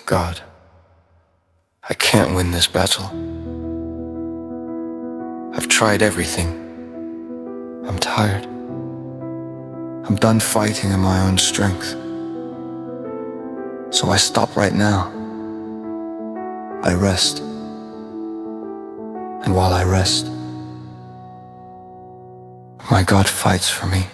God, I can't win this battle. I've tried everything. I'm tired. I'm done fighting in my own strength. So I stop right now. I rest. And while I rest, my God fights for me.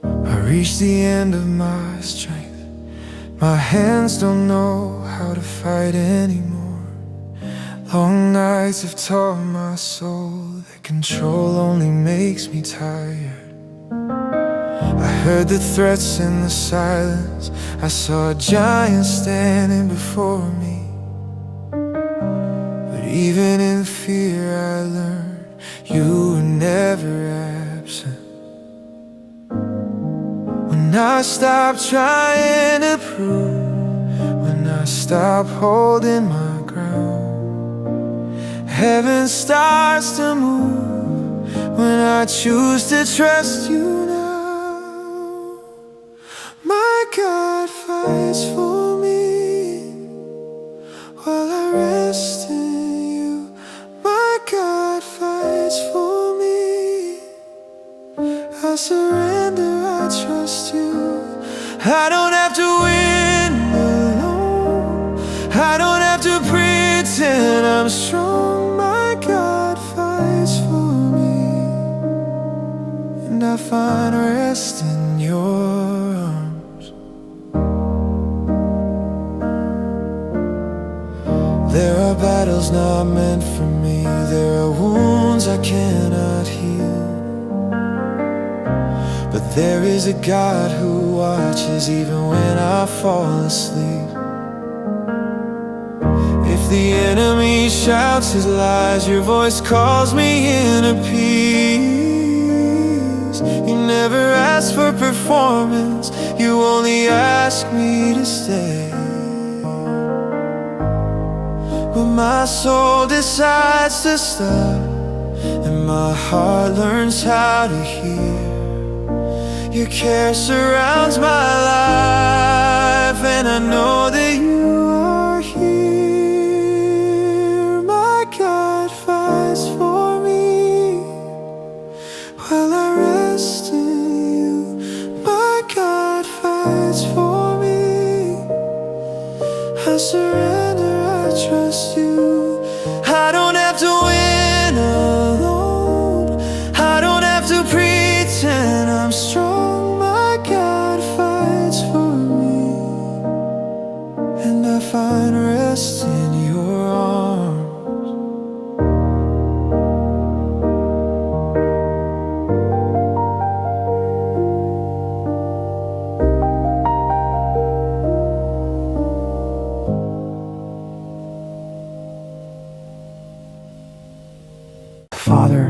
I reached the end of my strength. My hands don't know how to fight anymore. Long nights have torn my soul. Their control only makes me tired. I heard the threats in the silence. I saw a giant standing before me. But even in fear I learned you were never absent. When I stop trying to prove, when I stop holding my ground, heaven starts to move. When I choose to trust you now, my God fights for me while I rest in you. My God fights for me. I surrender, I trust you. I don't have to win alone. I don't have to pretend I'm strong. My God fights for me, and I find rest in your arms. There are battles not meant for me. There are wounds I cannot heal. But there is a God who watches even when I fall asleep. If the enemy shouts his lies, your voice calls me into peace. You never ask for performance, you only ask me to stay. When my soul decides to stop and my heart learns how to hear, your care surrounds my life, and I know that you are here. My God fights for me while I rest in you. My God fights for me. I surrender, I trust you. I don't have to win alone. I don't have to pretend I'm strong. I find rest in your arms. Father,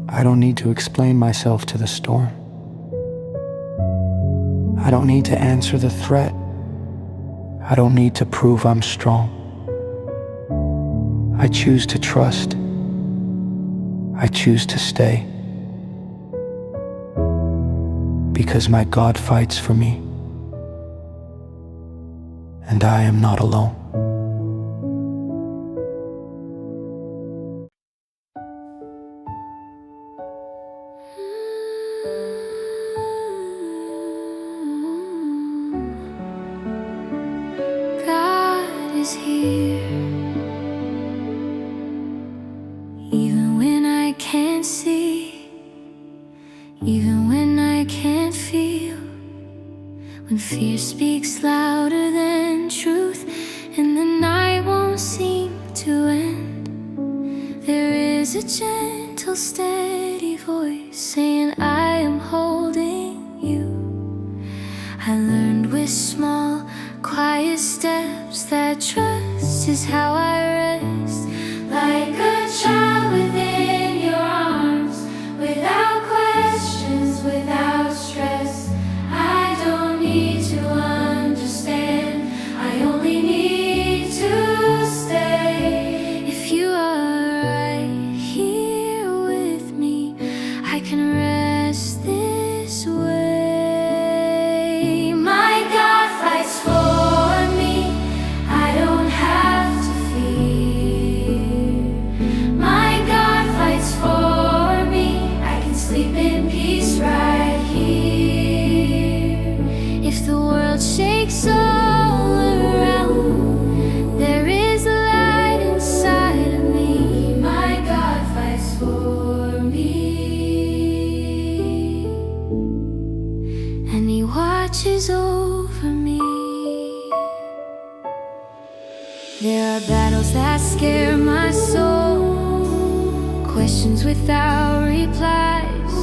I don't need to explain myself to the storm. I don't need to answer the threat. I don't need to prove I'm strong. I choose to trust. I choose to stay. Because my God fights for me, and I am not alone. Is here, even when I can't see, even when I can't feel, when fear speaks louder than truth and the night won't seem to end. There is a gentle, steady voice saying, I am holding you. I learned with small, quiet steps that trust is how I rest. Like a child within your arms, without questions, without stress. I don't need to if the world shakes all around, there is a light inside of me. My God fights for me, and He watches over me. There are battles that scare my soul, questions without replies,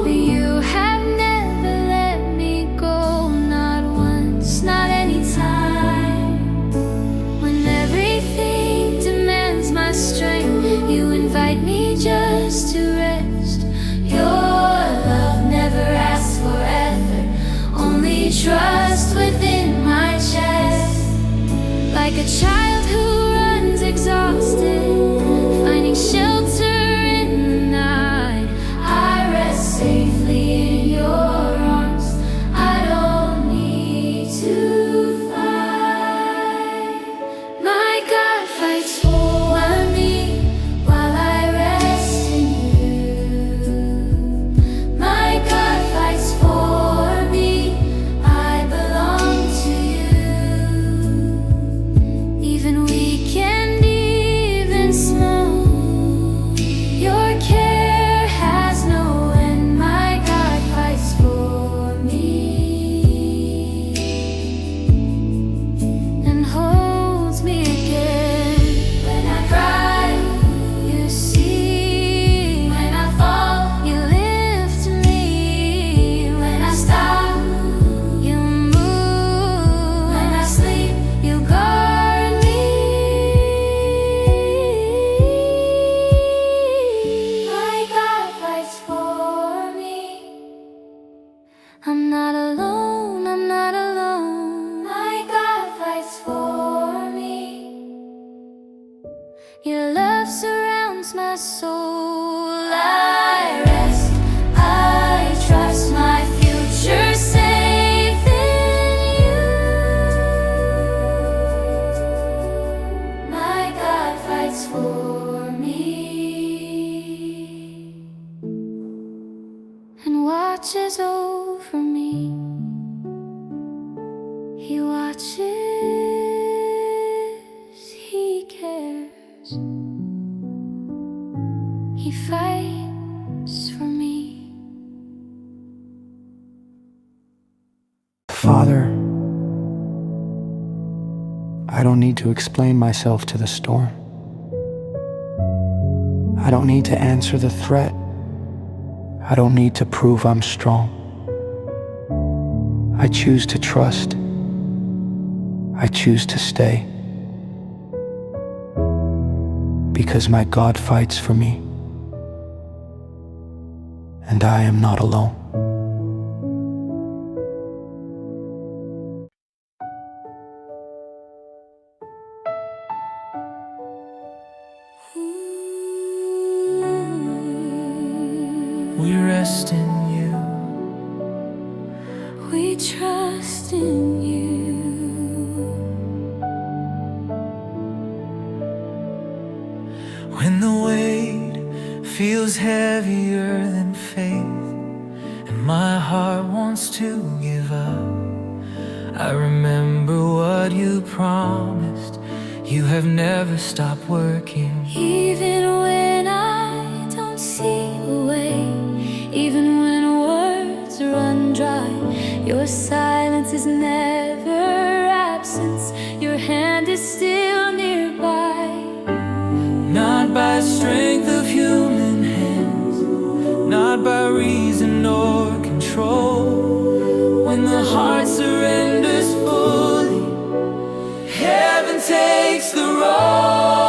but you have never let me go, not once, not any time. When everything demands my strength, you invite me just to rest. Your love never asks for effort, only trust within my chest. Like a child who runs exhausted, finding shelter in the night, I rest safely in your arms. I don't need to fight. My God fights for me while I rest in you. My God fights for me, I belong to you. Even weak and even small, your care has no end. My God fights for me and holds me again. When I cry, you see. When I fall, you lift me. When I stop, you move. When I sleep, you guard me. My God fights for me. I'm not alone, I'm not alone. My God fights for me. Your love surrounds my soul. I rest, I trust my future safe in you. My God fights for me and watches over me. He watches, He cares, He fights for me. Father, I don't need to explain myself to the storm. I don't need to answer the threat. I don't need to prove I'm strong. I choose to trust. I choose to stay. Because my God fights for me, and I am not alone. We rest in you. We trust in you. When the weight feels heavier than faith, and my heart wants to give up, I remember what you promised. You have never stopped working. Even when I don't see a way, even when words run dry, your silence is never absence. Your hand is still nearby. Not by strength of human hands, not by reason or control. When the heart surrenders fully, heaven takes the role.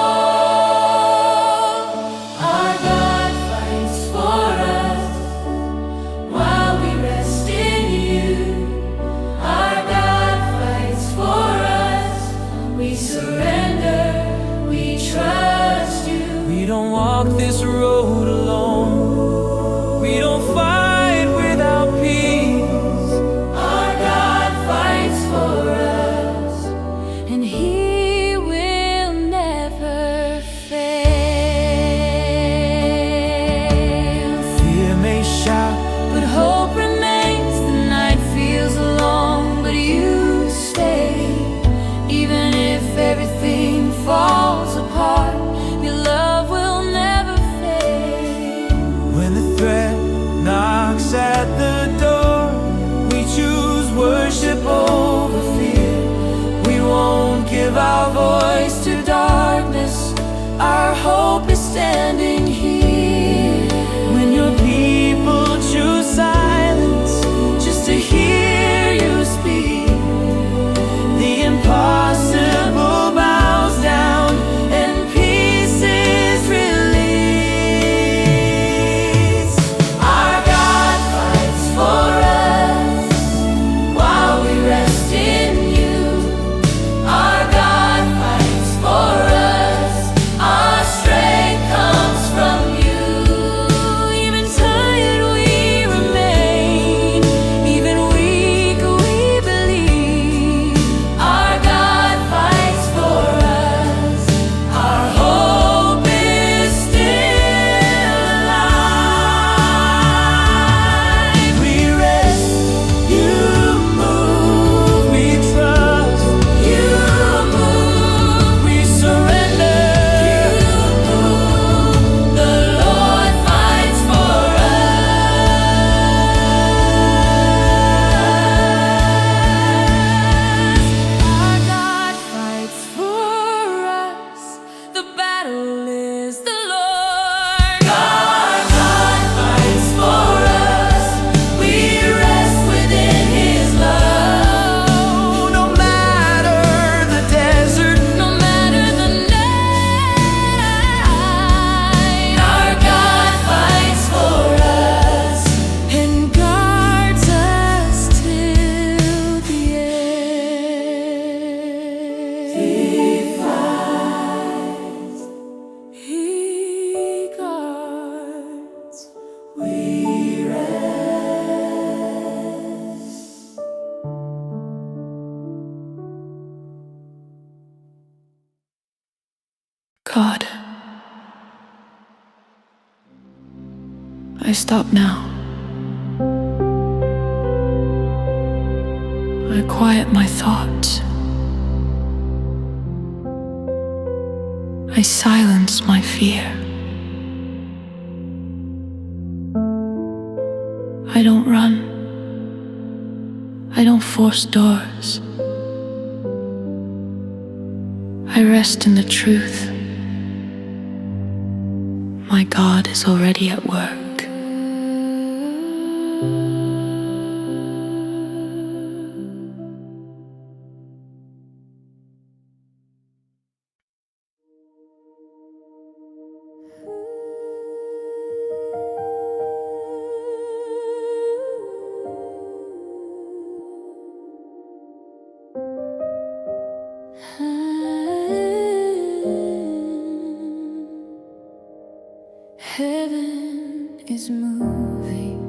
Our God fights for us while we rest in you. Our God fights for us. We surrender, we trust you. We don't walk this road alone. We don't fight without peace. Our God fights for us, and He will never fail. Fear may shout, But hope remains. The night feels long. standing here when your people choose silence just to hear you speak. The impossible bows down and peace is released. Our God fights for us while we rest in you. Our God fights for us. Our strength comes from you. Even tired we remain, even weak we believe. Our God fights for us. Our hope is still alive. We rest, you move, we trust, you move, we surrender, you move. The Lord fights for us. Our God fights for us. The battle is the Lord. Our God fights for us. We rest within His love. No matter the desert, no matter the night, our God fights for us and guards us till the end. He fights, He guards, we rest. God, I stop now. I quiet my thoughts. I silence my fear. I don't run. I don't force doors. I rest in the truth. My God is already at work. Heaven is moving,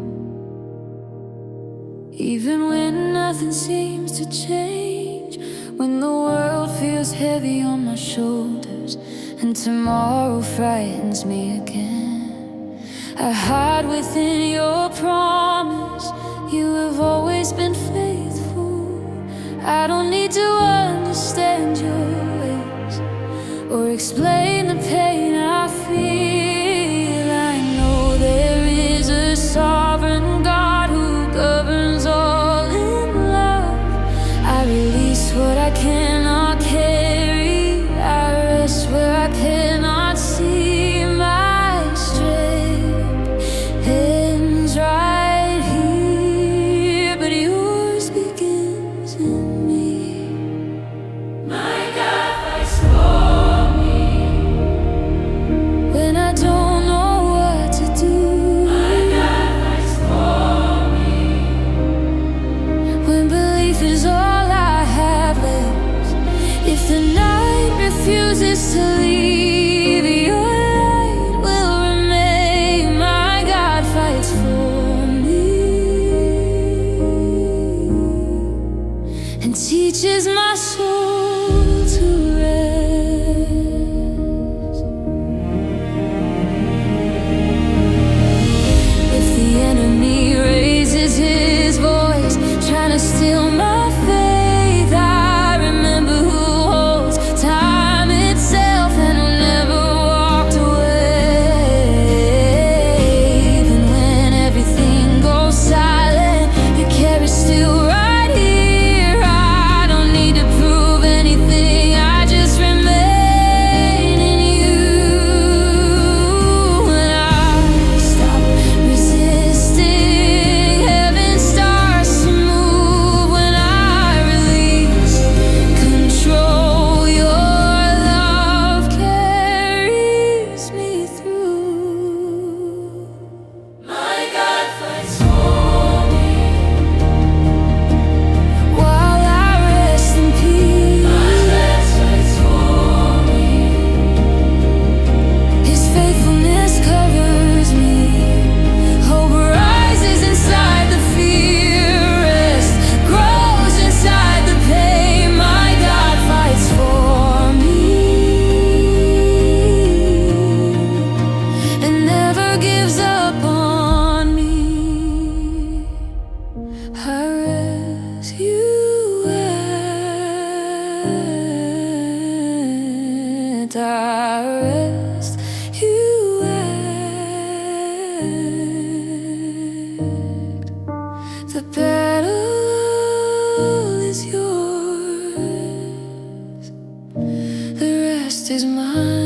even when nothing seems to change. When the world feels heavy on my shoulders and tomorrow frightens me again, I hide within your promise. You have always been faithful. I don't need to understand your ways or explain the pain I feel. I know there is a sovereign God who governs all in love. I release what I cannot carry. I rest where I cannot see. My strength ends right here, but yours begins in me. My God fights for me when I don't know what to do. My God fights for me when belief is all I have left. If the night refuses to leave, your light will remain. My God fights for me and teaches my soul to rest. If the enemy raises his voice, trying to steal my faith, I remember who holds time itself and who never walked away. Even when everything goes silent, your care is still right here. I don't need to prove anything, I just remember and I rest you act. The battle is yours, the rest is mine.